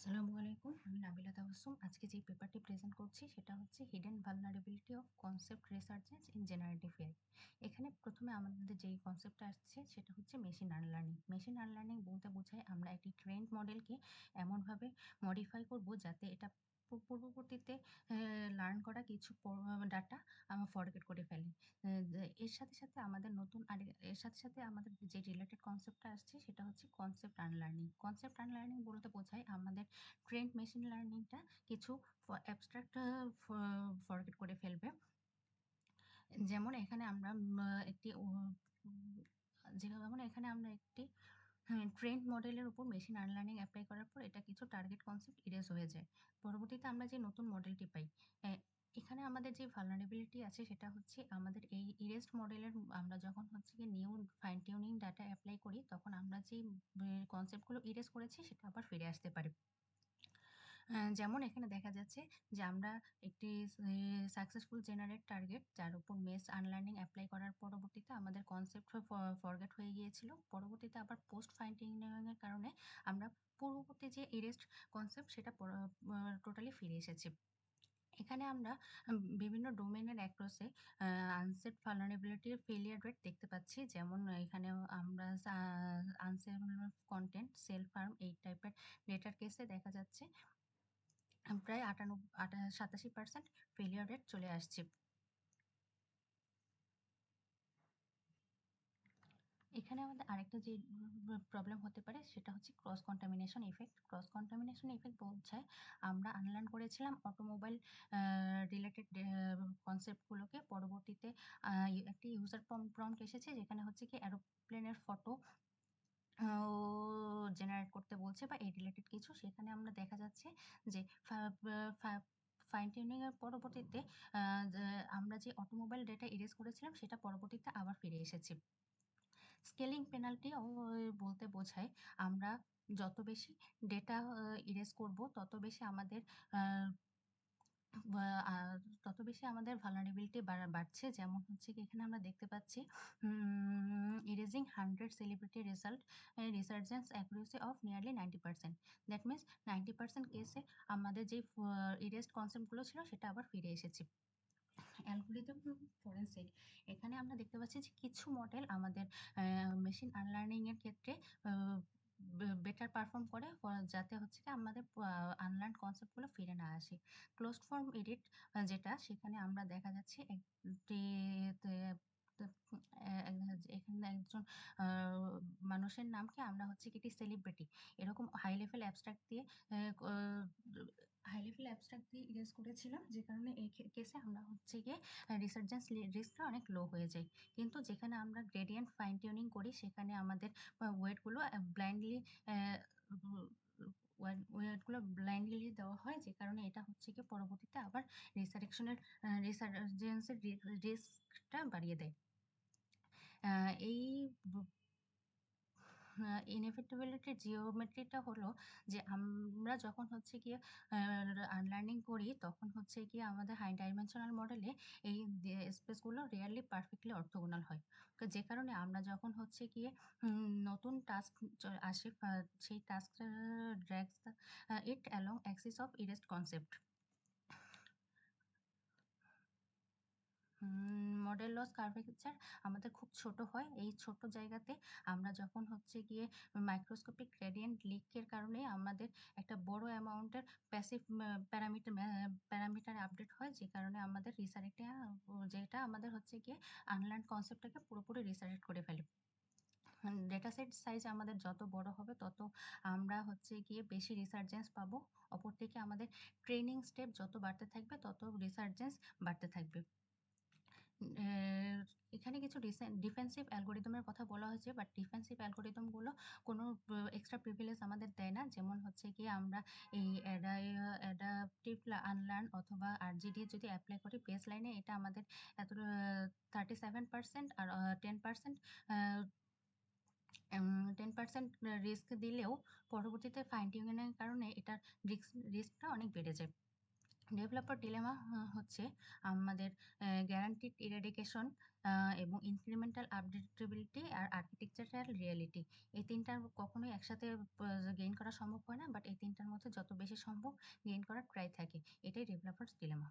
আসসালামু আলাইকুম। আমি নাবিলা তাবাসসুম। আজকে যে পেপারটি প্রেজেন্ট করছি সেটা হচ্ছে hidden vulnerability of concept researches in generative AI. এখানে প্রথমে আমাদের যেই কনসেপ্টটা আসছে সেটা হচ্ছে মেশিন আনলার্নিং। মেশিন আনলার্নিং বলতে বোঝায় আমরা একটি ট্রেন্ড মডেলকে এমনভাবে মডিফাই করব যাতে এটা পূর্ববর্তীতে লার্ন করা কিছু ডাটা ফরগেট করে ফেলে। এর সাথে আমাদের এর সাথে আমাদের যে রিলেটেড কনসেপ্টটা আসছে সেটা হচ্ছে কনসেপ্ট আনলার্নিং। কনসেপ্ট আনলার্নিং বলতে বোঝায় আমাদের ট্রেন্ড মেশিন লার্নিংটা কিছু অ্যাবস্ট্রাক্ট ফরগেট করে ফেলবে। যেমন এখানে আমরা একটি যেমন এখানে আমরা একটি ট্রেন্ড মডেলের উপর মেশিন আনলার্নিং এপ্লাই করার পর এটা কিছু টার্গেট কনসেপ্ট ইরেজ হয়ে যায়। পরবর্তীতে আমরা যে নতুন মডেলটি পাই, এখানে আমাদের যে ভালনারেবিলিটি আছে সেটা হচ্ছে আমাদের এই ইরেজড মডেলের আমরা যখন হচ্ছে গিয়ে new fine tuning data apply করি তখন আমরা যেই কনসেপ্টগুলো ইরেজ করেছি সেটা আবার ফিরে আসতে পারে। যেমন এখানে দেখা যাচ্ছে যে আমরা একটি সাকসেসফুল জেনারেট টার্গেট যার উপর মেশ আনলার্নিং এপ্লাই করার পরবর্তীতে আমাদের কনসেপ্ট ফরগেট হয়ে গিয়েছিল। পরবর্তীতে আবার পোস্ট ফাইন টিউনিং এর কারণে আমরা পূর্ববর্তী যে ইরেজড কনসেপ্ট সেটা টোটালি ফিরে এসেছে। এখানে আমরা বিভিন্ন ডোমেইনের অ্যাক্রসে আনসেট ভালনারেবিলিটির ফেলিয়ার রেট দেখতে পাচ্ছি। যেমন এখানে আমরা আনসেট কনটেন্ট, সেলফ হার্ম এই টাইপের ডেটার কেসে দেখা যাচ্ছে প্রায় 87% ফেলিয়ার রেট চলে আসছে। এখানে আমাদের আরেকটা যে প্রবলেম হতে পারে সেটা হচ্ছে cross contamination effect. Cross contamination effect বোঝায় আমরা আনলার্ন করেছিলাম অটোমোবাইল রিলেটেড কনসেপ্টগুলোকে, পরবর্তীতে একটি ইউজার প্রম্পট এসেছে যেখানে হচ্ছে কি এরোপ্লেনের ফটো জেনারেট করতে বলছে বা এই রিলেটেড কিছু। সেখানে আমরা দেখা যাচ্ছে যে ফাইন টিউনিং এর পরবর্তীতে আমরা যে অটোমোবাইল ডেটা ইরেজ করেছিলাম সেটা পরবর্তীতে আবার ফিরে এসেছে। স্কেলিং পেনাল্টি বলতে বোঝায় আমরা যত বেশি ডেটা ইরেজ করব তত বেশি আমাদের আহ, তত বেশি আমাদের ভালনারেবিলিটি বাড়ছে। যেমন হচ্ছে কি এখানে আমরা দেখতে পাচ্ছি erasing 100 celebrity result resurgence accuracy of nearly 90%। That means 90% কেসে আমাদের যে ইরেজড কনসেপ্টগুলো ছিল সেটা আবার ফিরে এসেছে। অ্যালগোরিদম ফরেনসিক, এখানে আমরা দেখতে পাচ্ছি যে কিছু মডেল আমাদের মেশিন আনলার্নিং এর ক্ষেত্রে বেটার পারফর্ম করে যাতে হচ্ছে কি আমাদের আনলার্ন কনসেপ্টগুলো ফিরে না আসে। ক্লোজড ফর্ম এডিট যেটা, সেখানে আমরা দেখা যাচ্ছে একটি এখানে একজন মানুষের নামকে আমরা হচ্ছে কি একটি সেলিব্রিটি এরকম হাই লেভেল অ্যাবস্ট্রাক্ট দিয়ে ইরেজ করেছিলাম, যে কারণে এই কেসে আমরা হচ্ছে গিয়ে রিসার্জেন্স রিস্কটা অনেক লো হয়ে যায়। কিন্তু যেখানে আমরা গ্রেডিয়েন্ট ফাইন টিউনিং করি সেখানে আমাদের ওয়েটগুলো ব্লাইন্ডলি ওয়েটগুলো ব্লাইন্ডলি দেওয়া হয়, যে কারণে এটা হচ্ছে গিয়ে পরবর্তীতে আবার রিসার্জেন্সের রিস্কটা বাড়িয়ে দেয়। এই ইনএভিটেবিলিটির জিওমেট্রিটা হলো যে আমরা যখন হচ্ছে গিয়ে আনলার্নিং করি তখন হচ্ছে গিয়ে আমাদের হাই ডাইমেনশনাল মডেলে এই স্পেসগুলো রিয়ারলি পারফেক্টলি অর্থোগোনাল হয়। তো যে কারণে আমরা যখন হচ্ছে গিয়ে নতুন টাস্ক আসে সেই task drags it along axis of interest concept. Model loss curvature আমাদের খুব ছোট হয়। এই ছোট জায়গাতে আমরা যখন হচ্ছে গিয়ে মাইক্রোস্কোপিক গ্রেডিয়েন্ট লিকের কারণে আমাদের একটা বড় অ্যামাউন্টের প্যাসিভ প্যারামিটার আপডেট হয়, যে কারণে আমাদের রিসারেক্টে যেটা আমাদের হচ্ছে গিয়ে আনলার্ন কনসেপ্টটাকে পুরোপুরি রিসারেক্ট করে ফেলে। ডেটা সেট সাইজ আমাদের যত বড় হবে তত আমরা হচ্ছে গিয়ে বেশি রিসার্জেন্স পাবো। অপর থেকে আমাদের ট্রেনিং স্টেপ যত বাড়তে থাকবে তত রিসার্জেন্স বাড়তে থাকবে। আহ, এখানে কিছু ডিফেন্সিভ অ্যালগোরিদমের কথা বলা হয়েছে, বাট ডিফেন্সিভ অ্যালগোরিদমগুলো কোনো এক্সট্রা প্রিভিলেজ আমাদের দেয় না। যেমন হচ্ছে কি আমরা এই অ্যাডাপটিভ আনলার্ন অথবা আরজিডি যদি অ্যাপ্লাই করি বেস লাইনে, এটা আমাদের এত 37% আর 10% 10% রিস্ক দিলেও পরবর্তীতে ফাইন টিউনিংয়ের কারণে এটার রিস্কটা অনেক বেড়ে যায়। ডেভেলপার ডিলেমা হচ্ছে আমাদের গ্যারান্টিড ইরেডিকেশন আ এবং ইনক্রিমেন্টাল আপডেটেবিলিটি আর আর্কিটেকচারাল রিয়ালিটি। এই ৩ টার কখনোই একসাথে গেইন করা সম্ভব হয় না। বাট এই ৩ টার মধ্যে যত বেশি সম্ভব গেইন করার ট্রাই থাকে। এটাই ডেভেলপারস ডিলেমা।